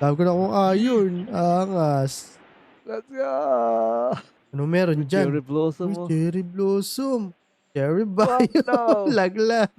Tawag ko na kung ayon. Angas. Let's go! Ano meron Cherry dyan? blossom Uy, mo. cherry blossom. Cherry Wow, bayo. no! Laglag.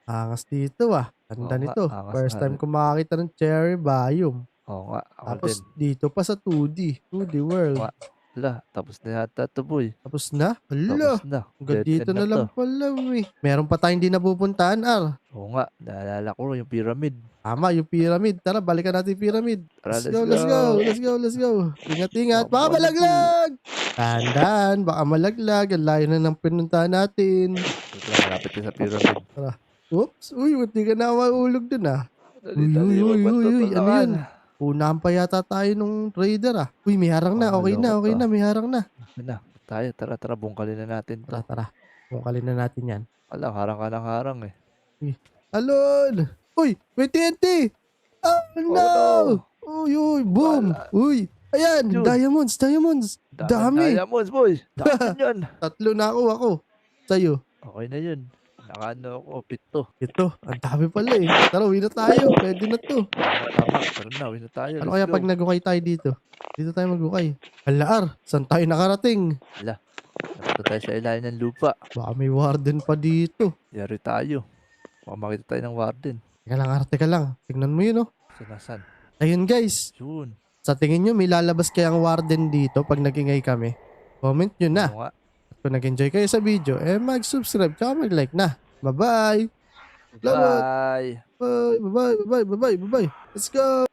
Angas dito ah. Ganda Oo nga, nito. angas First nga time rin. ko makakita ng cherry biome. Oo nga, ako din. Tapos dito pa sa 2D. 2D Oo world. nga. Hala, tapos na yata to boy. Tapos na? Tapos Hala. na. Hanggang Dead dito end na na to. lang pala eh. Meron pa tayong di napupuntahan, Ar. Oo nga, naalala ko yung pyramid. Tama, yung pyramid. Tara, balikan natin yung pyramid. Tara, Let's let's go, let's go, go! let's go, let's go. Ingat-ingat. Baka Baka ano po. malaglag! Tandaan, baka malaglag. Ang layo na ng pinuntahan natin. Ito, malapit na sa pyramid. Tara. Oops. Uy, buti ka na maulog dun ah. Dali, Uy, uy, dali, uy, wag uy, uy. Ano magtutulakan. yun? Unahan pa yata tayo nung raider ah. Uy, may harang na. Okay Loko na, okay to. na. May harang na. Okay na, tayo. Tara, tara, bungkalin na natin Tara, to. tara. Bukalin na natin yan. Alam, harang ka ng harang eh. Uy. Alon! Uy, may TNT! Oh Oh no! no! Uy, uy, boom! Wala. Uy! Ayan, Yun. diamonds, diamonds! Daming Dami! diamonds, boy! Dami yan! Tatlo na ako. Sa'yo. Okay na yun. Nakaano ako, pito. Ito, ang dami pala eh. Tara, uwi na tayo. Pwede na to. Tama, tara na, uwi na tayo. Ano Let's kaya go. pag nagukay tayo dito? Dito tayo magukay. Alaar, saan tayo nakarating? Napunta tayo sa ilalim ng lupa. Baka may warden pa dito. Yari tayo. Baka makita tayo ng warden. Teka lang. Tignan mo yun oh. Sanasan? Ayun guys. Yun. Sa tingin nyo, may lalabas kayang warden dito pag nagingay kami? Comment nyo na. Oo nga. At kung nag-enjoy kayo sa video, mag-subscribe tsaka mag-like na. Bye-bye! Salamat! Bye! Bye! Bye-bye! Bye-bye! Bye-bye! Let's go!